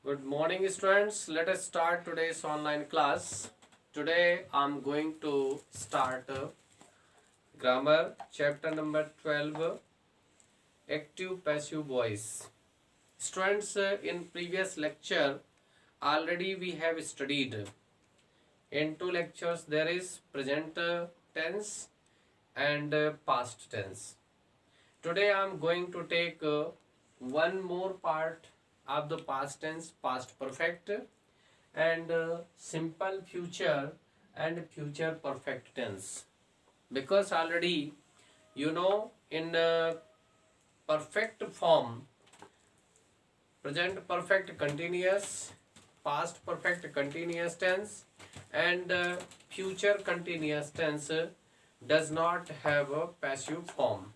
Good morning, students. Let us start today's online class. Today I'm going to start grammar chapter number 12, active passive voice. Students, in previous lecture already we have studied. In two lectures there is present tense and past tense. Today I'm going to take one more part of the past tense, past perfect, and simple future and future perfect tense, because already in perfect form, present perfect continuous, past perfect continuous tense, and future continuous tense does not have a passive form.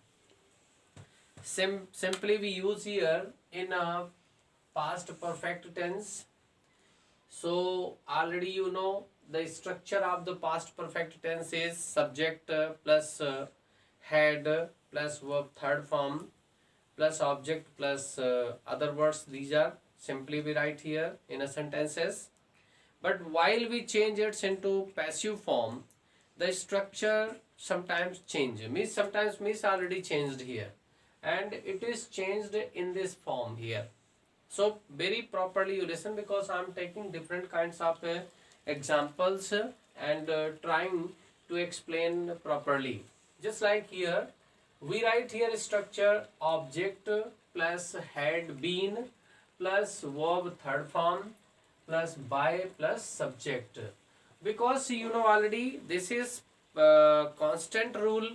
Simply we use here in a past perfect tense. So already the structure of the past perfect tense is subject plus head plus verb third form plus object plus other words. These are simply we write here in a sentences. But while we change it into passive form, the structure sometimes change. Sometimes already changed here, and it is changed in this form here. So very properly you listen, because I am taking different kinds of examples and trying to explain properly. Just like here, we write here structure object plus had been plus verb third form plus by plus subject, because already this is constant rule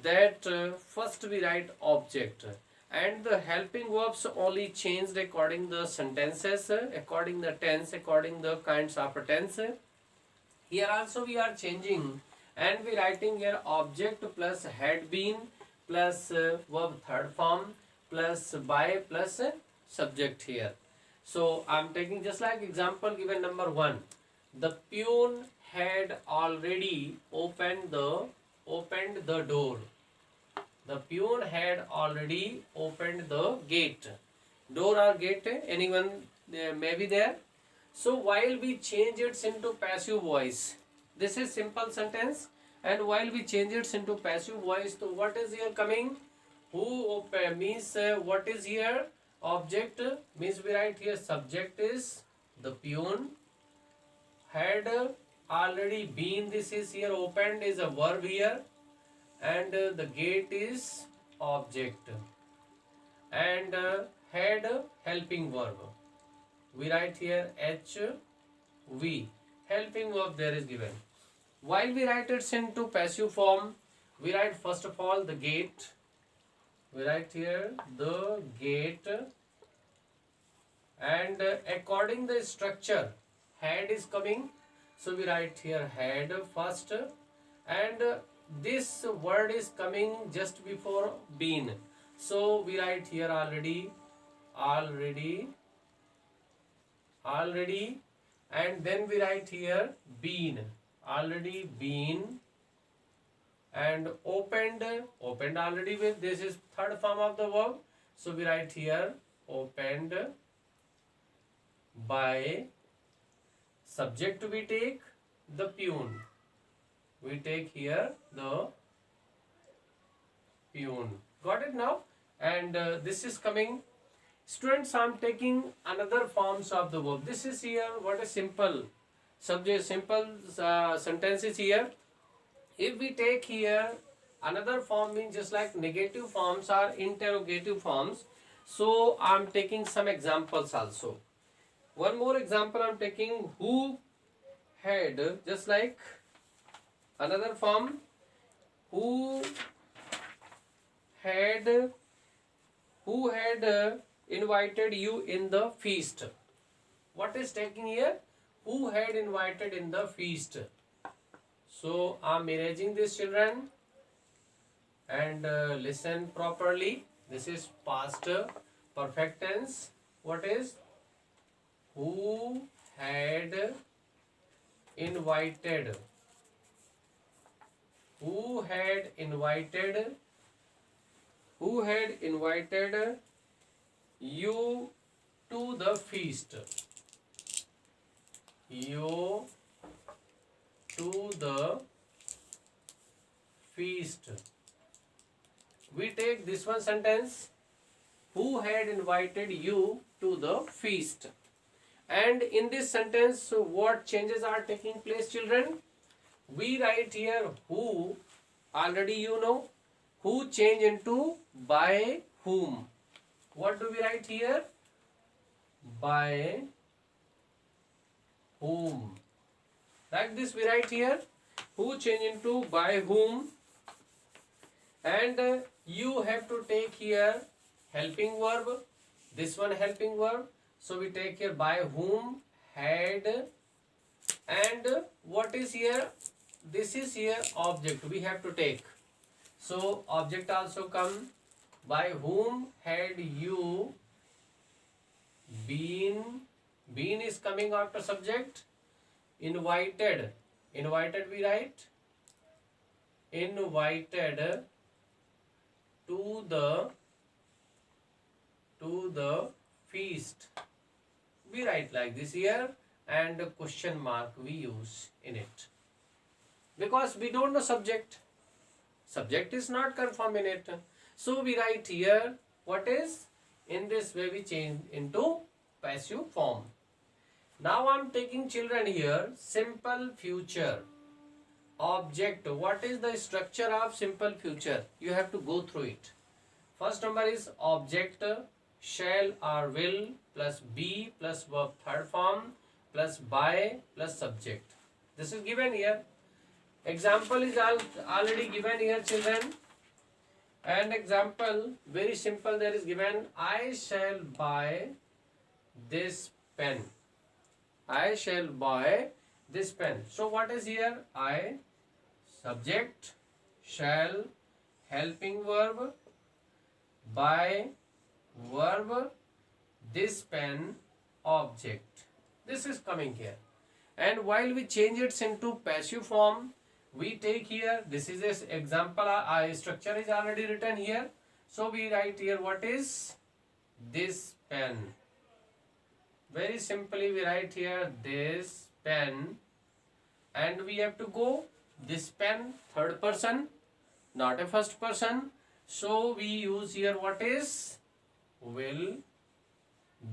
that first we write object, and the helping verbs only changed according the sentences, according the tense, according the kinds of tense. Here also we are changing, and we writing here object plus had been plus verb third form plus by plus subject here. So I'm taking just like example given number 1. The peon had already opened the door. The peon had already opened the gate. Door or gate, anyone may be there. So while we change it into passive voice, this is simple sentence, and while we change it into passive voice, so what is here coming? Who open means what is here? Object means we write here subject is the peon. Had already been, this is here opened is a verb here, and the gate is object, and had helping verb. We write here HV, helping verb there is given. While we write it into passive form, we write first of all the gate. We write here the gate, and according the structure, had is coming, so we write here had first, and this word is coming just before been, so we write here already, and then we write here been, already been, and opened already with, this is third form of the verb, so we write here opened by. Subject we take the peon. We take here the peon. Got it now? And this is coming. Students, I am taking another forms of the verb. This is here what is simple subject, simple sentences here. If we take here another form, means just like negative forms or interrogative forms. So I am taking some examples also. One more example I am taking, who had, just like another form, who had invited you in the feast. What is taking here? Who had invited in the feast. So I am erasing this, children, and listen properly. This is past perfect tense. What is? Who had invited? Who had invited? Who had invited you to the feast? you to the feast. We take this one sentence, who had invited you to the feast. And in this sentence, what changes are taking place, children? We write here who, already you know, who change into by whom. What do we write here? By whom. Like this we write here, who change into by whom. And you have to take here helping verb, this one helping verb. So we take here by whom, had, and what is here? This is here object we have to take. So object also come, by whom had you been. Been is coming after subject. Invited. Invited we write. Invited to the feast. We write like this here, and a question mark we use in it. Because we don't know subject. Subject is not confirmed in it. So we write here, what is? In this way we change into passive form. Now I am taking children here, simple future. Object. What is the structure of simple future? You have to go through it. First number is object, shall or will plus be plus verb third form plus by plus subject. This is given here. Example is already given here, children. And example very simple, there is given, I shall buy this pen. I shall buy this pen. So what is here? I, subject, shall, helping verb, by, verb, this pen, object. This is coming here. And while we change it into passive form, we take here, this is this example, structure is already written here. So we write here, what is? This pen. Very simply we write here, this pen. And we have to go, this pen, third person, not a first person. So we use here, what is? Will.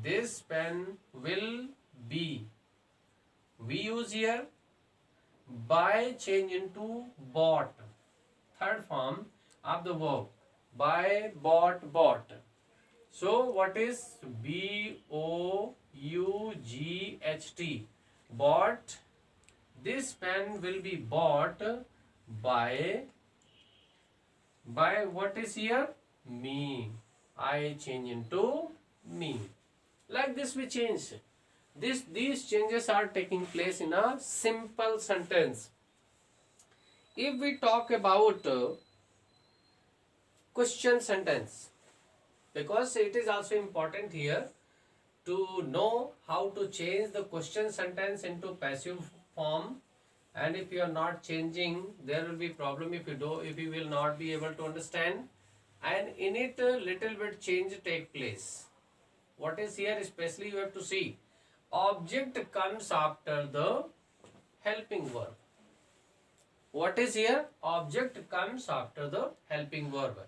This pen will be. We use here by change into bought, third form of the verb, by, bought, bought. So what is? B-O-U-G-H-T, bought. This pen will be bought by what is here? Me. I change into me. Like this we change. These changes are taking place in a simple sentence. If we talk about question sentence, because it is also important here to know how to change the question sentence into passive form. And if you are not changing, there will be problem if you will not be able to understand. And in it a little bit change take place. What is here? Especially you have to see. Object comes after the helping verb. What is here? Object comes after the helping verb.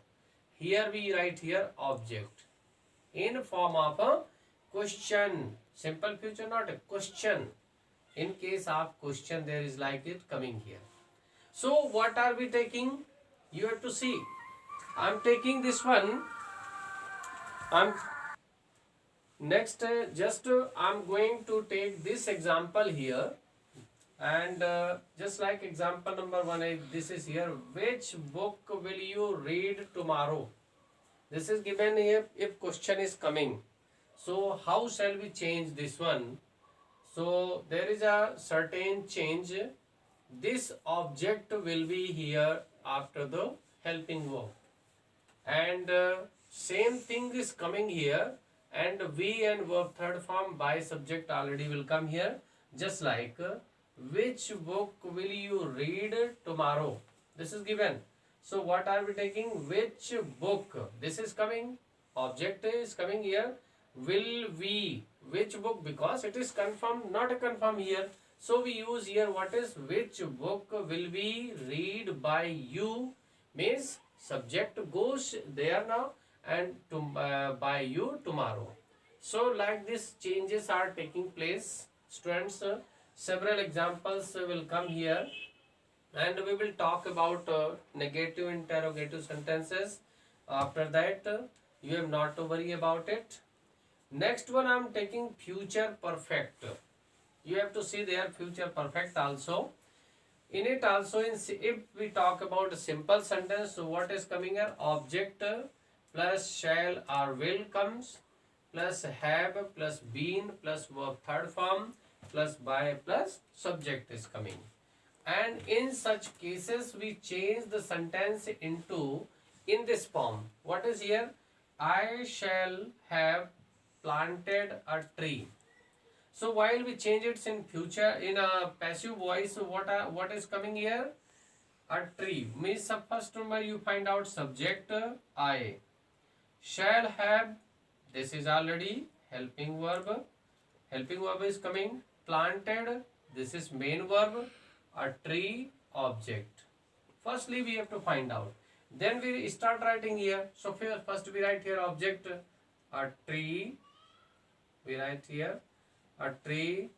Here we write here object in form of a question. Simple future, not a question. In case of question, there is like it coming here. So what are we taking? You have to see. I am taking this one. Next, I'm going to take this example here, and just like example number 1, this is here. Which book will you read tomorrow? This is given here if question is coming. So how shall we change this one? So there is a certain change. This object will be here after the helping verb, and same thing is coming here. And we and verb third form by subject already will come here. Just like which book will you read tomorrow? This is given. So what are we taking? Which book? This is coming. Object is coming here. Will we? Which book? Because it is confirmed, not a confirm here. So we use here what is which book will be read by you, means subject goes there now and to by you tomorrow. So like this changes are taking place. Students, several examples will come here and we will talk about negative interrogative sentences. After that, you have not to worry about it. Next one I am taking future perfect. You have to see their future perfect also. In it also, if we talk about a simple sentence, so what is coming here? Object plus shall or will comes, plus have plus been plus verb third form plus by plus subject is coming. And in such cases we change the sentence into in this form. What is here? I shall have planted a tree. So while we change it in future in a passive voice, what is coming here? A tree means first number you find out subject I. Shall have, this is already helping verb. Helping verb is coming. Planted, this is main verb. A tree, object. Firstly we have to find out. Then we start writing here. So first we write here object, a tree. We write here a tree.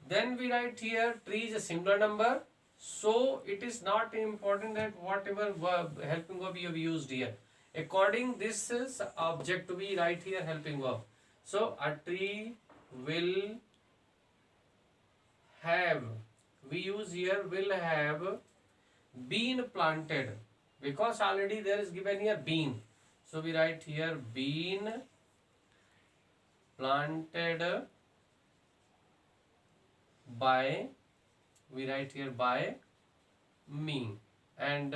Then we write here tree is a singular number. So it is not important that whatever verb, helping verb you have used here. According this is object, we write here helping verb. So a tree will have, we use here will have been planted, because already there is given here been. So we write here been planted by, we write here by me, and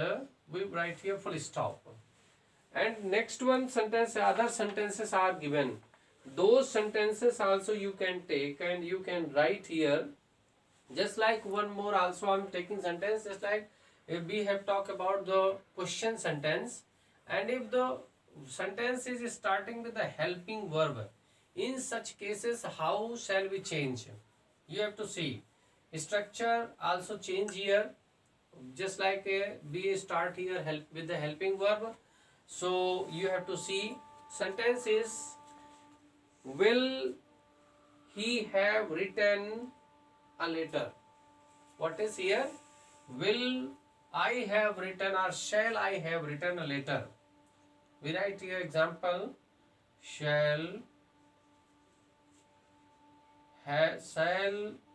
we write here full stop. And next one sentence, other sentences are given. Those sentences also you can take and you can write here. Just like one more also I am taking sentence, just like if we have talked about the question sentence, and if the sentence is starting with a helping verb, in such cases how shall we change? You have to see structure also change here. Just like we start here help with the helping verb. So you have to see sentence is will he have written a letter? What is here? Will I have written or shall I have written a letter? We write here example, shall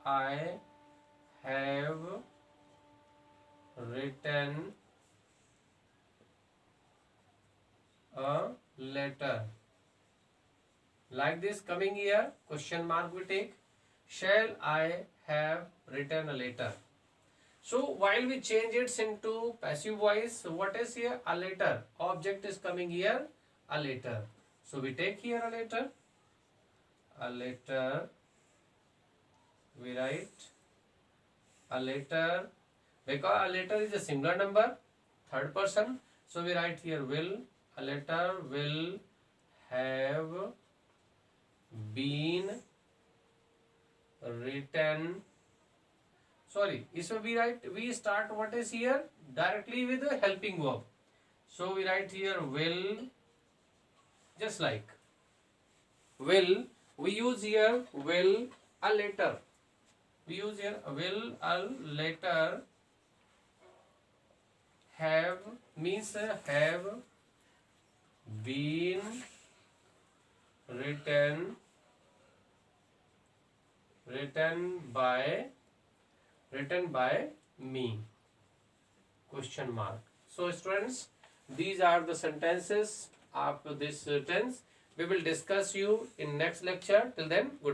I have written a letter? Like this coming here, question mark we take. Shall I have written a letter? So while we change it into passive voice, what is here? A letter. Object is coming here, a letter. So we take here a letter. A letter. We write a letter, because a letter is a singular number, third person. So we write here will, a letter will have been written. Sorry, so we start what is here directly with the helping verb. So we write here will, just like will, we use here will a letter. We use here will a letter have, means have been written by me, question mark. So students, these are the sentences of this tense. We will discuss you in next lecture. Till then, good.